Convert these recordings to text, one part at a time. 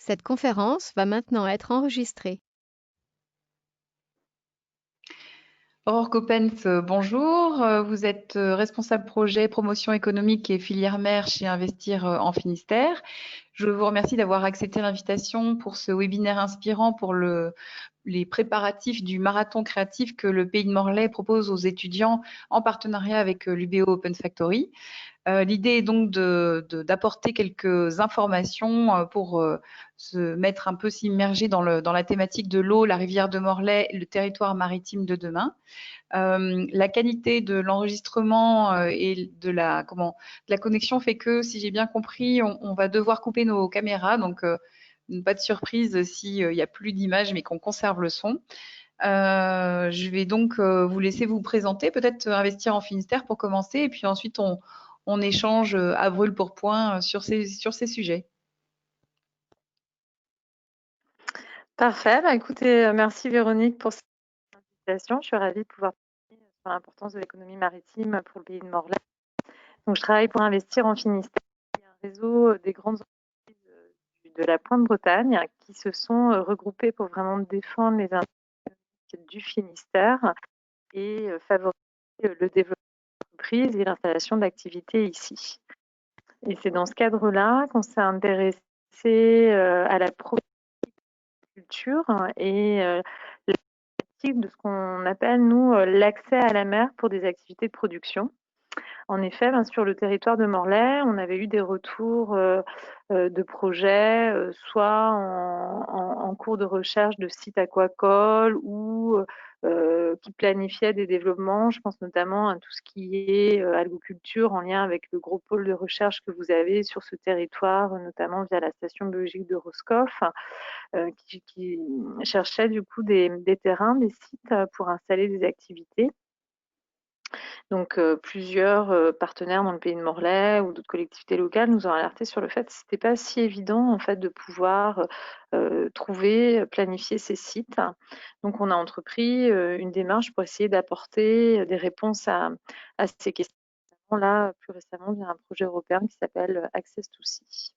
Cette conférence va maintenant être enregistrée. Aurore Coppens, bonjour. Vous êtes responsable projet promotion économique et filière mer chez Investir en Finistère. Je vous remercie d'avoir accepté l'invitation pour ce webinaire inspirant pour les préparatifs du marathon créatif que le Pays de Morlaix propose aux étudiants en partenariat avec l'UBO Open Factory. L'idée est donc d'apporter quelques informations pour se mettre un peu s'immerger dans la thématique de l'eau, la rivière de Morlaix, le territoire maritime de demain. La qualité de l'enregistrement et de la connexion fait que, si j'ai bien compris, on va devoir couper nos caméras. Donc, pas de surprise s'il n'y a plus d'image, mais qu'on conserve le son. Je vais donc vous laisser vous présenter, peut-être investir en Finistère pour commencer, et puis ensuite on échange à brûle pour point sur ces sujets. Parfait. Écoutez, merci Véronique pour cette invitation. Je suis ravie de pouvoir parler sur l'importance de l'économie maritime pour le Pays de Morlaix. Donc, je travaille pour Investir en Finistère, qui est un réseau des grandes entreprises de la Pointe-Bretagne qui se sont regroupées pour vraiment défendre les intérêts du Finistère et favoriser le développement d'entreprises et l'installation d'activités ici. Et c'est dans ce cadre-là qu'on s'est intéressé à la culture et de ce qu'on appelle, nous, l'accès à la mer pour des activités de production. En effet, sur le territoire de Morlaix, on avait eu des retours de projets, soit en cours de recherche de sites aquacoles ou qui planifiaient des développements. Je pense notamment à tout ce qui est algoculture en lien avec le gros pôle de recherche que vous avez sur ce territoire, notamment via la station biologique de Roscoff, qui cherchait du coup des terrains, des sites pour installer des activités. Donc, plusieurs partenaires dans le Pays de Morlaix ou d'autres collectivités locales nous ont alertés sur le fait que c'était pas si évident en fait de pouvoir trouver, planifier ces sites. Donc, on a entrepris une démarche pour essayer d'apporter des réponses à ces questions. Là, plus récemment, via un projet européen qui s'appelle Access to Sea.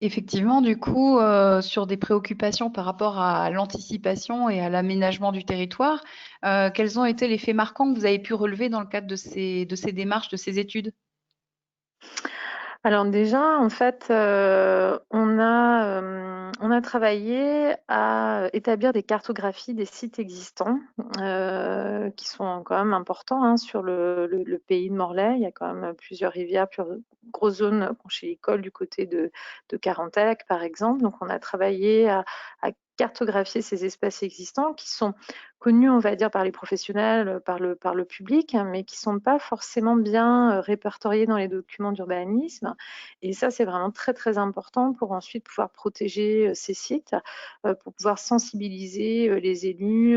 Effectivement, du coup, sur des préoccupations par rapport à l'anticipation et à l'aménagement du territoire, quels ont été les faits marquants que vous avez pu relever dans le cadre de ces démarches, de ces études? Alors déjà, en fait, on a travaillé à établir des cartographies des sites existants qui sont quand même importants sur le Pays de Morlaix. Il y a quand même plusieurs rivières, plusieurs grosses zones conchylicoles du côté de Carantec, par exemple. Donc, on a travaillé à cartographier ces espaces existants qui sont connus, on va dire, par les professionnels, par le public, mais qui ne sont pas forcément bien répertoriés dans les documents d'urbanisme. Et ça, c'est vraiment très, très important pour ensuite pouvoir protéger ces sites, pour pouvoir sensibiliser les élus,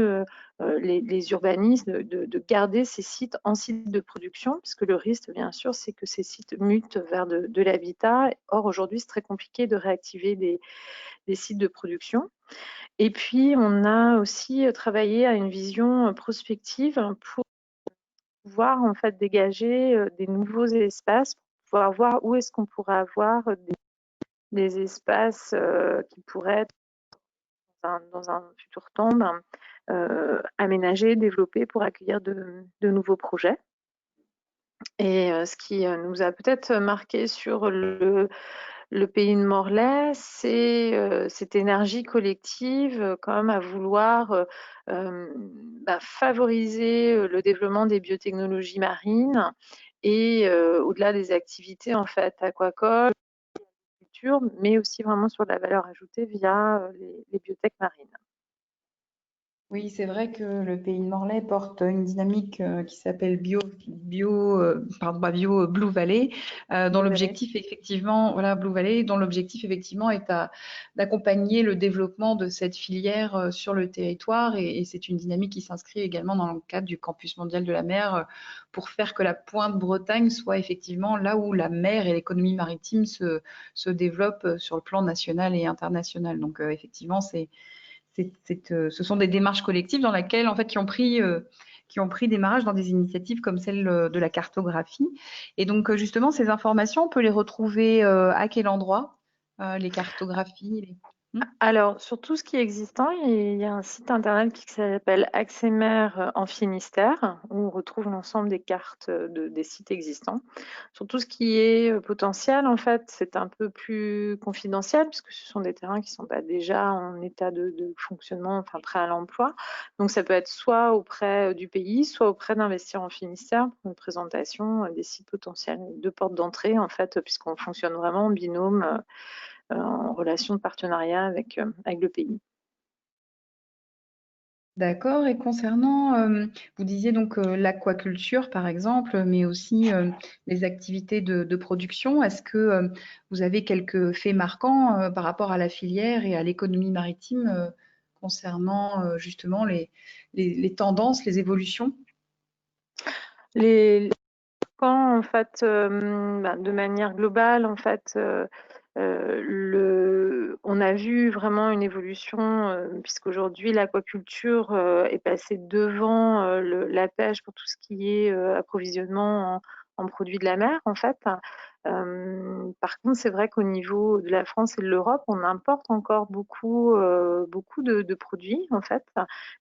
les urbanistes, de garder ces sites en sites de production, puisque le risque, bien sûr, c'est que ces sites mutent vers de l'habitat. Or, aujourd'hui, c'est très compliqué de réactiver des sites de production. Et puis, on a aussi travaillé à une vision prospective pour pouvoir en fait dégager des nouveaux espaces, pour pouvoir voir où est-ce qu'on pourrait avoir des espaces qui pourraient être dans un futur temps aménagés, développés pour accueillir de nouveaux projets. Et ce qui nous a peut-être marqué sur le Pays de Morlaix, c'est cette énergie collective quand même à vouloir favoriser le développement des biotechnologies marines et au-delà des activités en fait aquacoles, mais aussi vraiment sur la valeur ajoutée via les biotech marines. Oui, c'est vrai que le Pays de Morlaix porte une dynamique qui s'appelle Bio Blue Valley, dont l'objectif effectivement, voilà, Blue Valley, dont l'objectif effectivement est d'accompagner le développement de cette filière sur le territoire, et c'est une dynamique qui s'inscrit également dans le cadre du Campus mondial de la mer pour faire que la pointe Bretagne soit effectivement là où la mer et l'économie maritime se développent sur le plan national et international. Donc effectivement, ce sont des démarches collectives dans lesquelles, en fait, qui ont pris démarrage dans des initiatives comme celle de la cartographie. Et donc, justement, ces informations, on peut les retrouver à quel endroit? les cartographies Alors, sur tout ce qui est existant, il y a un site internet qui s'appelle Axemer en Finistère, où on retrouve l'ensemble des cartes des sites existants. Sur tout ce qui est potentiel, en fait, c'est un peu plus confidentiel, puisque ce sont des terrains qui ne sont pas déjà en état de fonctionnement, enfin prêts à l'emploi. Donc, ça peut être soit auprès du pays, soit auprès d'Investir en Finistère pour une présentation des sites potentiels. Deux portes d'entrée, en fait, puisqu'on fonctionne vraiment en binôme. En relation de partenariat avec le pays. D'accord. Et concernant, vous disiez donc l'aquaculture par exemple, mais aussi les activités de production, est-ce que vous avez quelques faits marquants par rapport à la filière et à l'économie maritime concernant justement les tendances, les évolutions? Les camps, en fait, de manière globale, en fait, on a vu vraiment une évolution, puisqu'aujourd'hui l'aquaculture est passée devant la pêche pour tout ce qui est approvisionnement en produits de la mer, en fait. Par contre, c'est vrai qu'au niveau de la France et de l'Europe, on importe encore beaucoup de produits, en fait.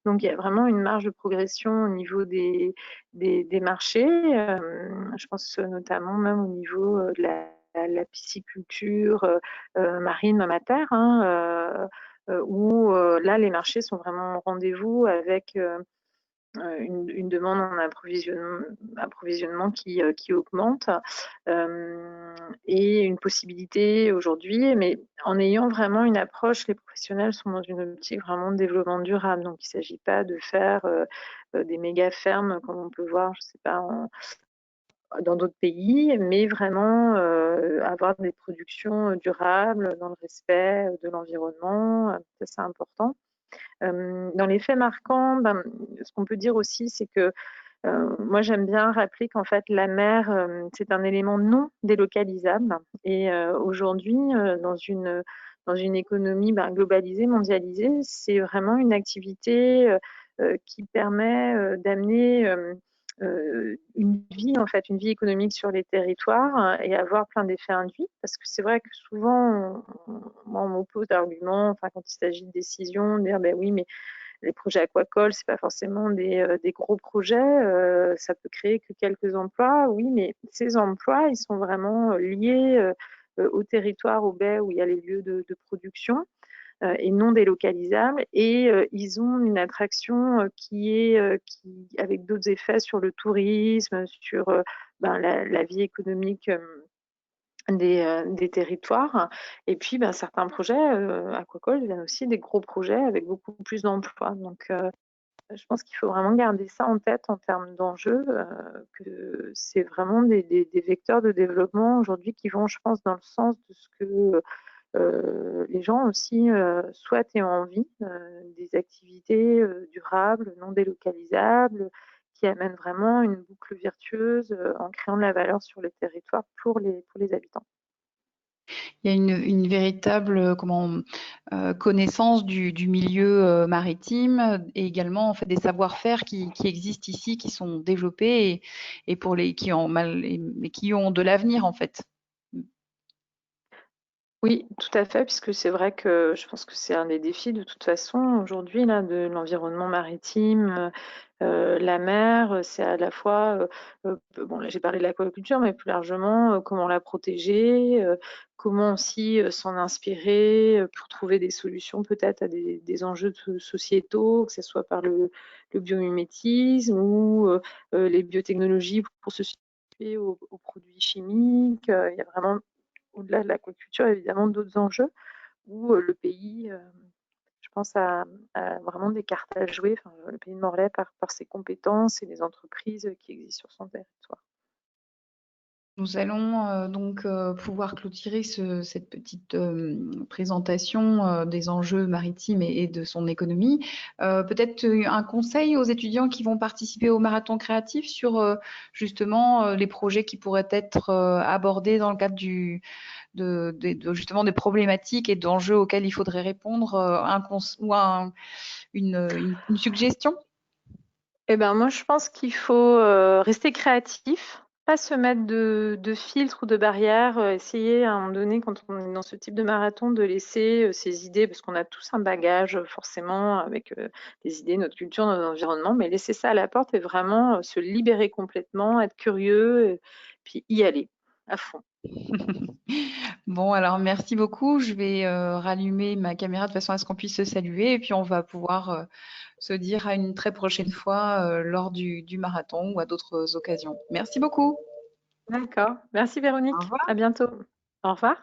Donc, il y a vraiment une marge de progression au niveau des marchés. Je pense notamment même au niveau de la pisciculture marine, même à terre, hein, où là, les marchés sont vraiment au rendez-vous avec une demande en approvisionnement qui augmente et une possibilité aujourd'hui, mais en ayant vraiment une approche, les professionnels sont dans une optique vraiment de développement durable. Donc, il ne s'agit pas de faire des méga fermes comme on peut voir, je sais pas, dans d'autres pays, mais vraiment avoir des productions durables dans le respect de l'environnement. Ça, c'est important. Dans les faits marquants, ce qu'on peut dire aussi, c'est que moi, j'aime bien rappeler qu'en fait, la mer, c'est un élément non délocalisable. Et aujourd'hui, dans une économie globalisée, mondialisée, c'est vraiment une activité qui permet d'amener une vie, en fait, une vie économique sur les territoires et avoir plein d'effets induits. Parce que c'est vrai que souvent, moi, on m'oppose d'arguments, enfin, quand il s'agit de décisions, de dire, ben oui, mais les projets aquacoles, c'est pas forcément des gros projets, ça peut créer que quelques emplois, oui, mais ces emplois, ils sont vraiment liés au territoire, aux baies où il y a les lieux de production et non délocalisables, et ils ont une attraction qui, avec d'autres effets sur le tourisme, sur la vie économique des territoires. Et puis, certains projets aquacoles deviennent aussi des gros projets avec beaucoup plus d'emplois. Donc, je pense qu'il faut vraiment garder ça en tête en termes d'enjeux, que c'est vraiment des vecteurs de développement aujourd'hui qui vont, je pense, dans le sens de ce que les gens aussi souhaitent et ont envie, des activités durables, non délocalisables, qui amènent vraiment une boucle virtueuse en créant de la valeur sur le territoire pour les habitants. Il y a une véritable connaissance du milieu maritime et également en fait, des savoir-faire qui existent ici, qui sont développés et pour les qui ont de l'avenir en fait. Oui, tout à fait, puisque c'est vrai que je pense que c'est un des défis de toute façon aujourd'hui là, de l'environnement maritime. La mer, c'est à la fois, bon là j'ai parlé de l'aquaculture, mais plus largement, comment la protéger, comment aussi s'en inspirer pour trouver des solutions peut-être à des enjeux sociétaux, que ce soit par le biomimétisme ou les biotechnologies pour se substituer aux produits chimiques. Il y a vraiment, au-delà de l'aquaculture, évidemment d'autres enjeux où le pays, je pense, a vraiment des cartes à jouer, enfin, le pays de Morlaix, par ses compétences et les entreprises qui existent sur son territoire. Nous allons donc pouvoir clôturer cette petite présentation des enjeux maritimes et de son économie. Peut-être un conseil aux étudiants qui vont participer au marathon créatif sur justement les projets qui pourraient être abordés dans le cadre justement des problématiques et d'enjeux auxquels il faudrait répondre, une suggestion? Eh ben, moi, je pense qu'il faut rester créatif, pas se mettre de filtre ou de barrière, essayer à un moment donné, quand on est dans ce type de marathon, de laisser ses idées, parce qu'on a tous un bagage forcément avec des idées, notre culture, notre environnement, mais laisser ça à la porte et vraiment se libérer complètement, être curieux, et puis y aller à fond. Bon, alors merci beaucoup. Je vais rallumer ma caméra de façon à ce qu'on puisse se saluer et puis on va pouvoir se dire à une très prochaine fois lors du marathon ou à d'autres occasions. Merci beaucoup. D'accord. Merci Au Véronique. revoir. À bientôt. Au revoir.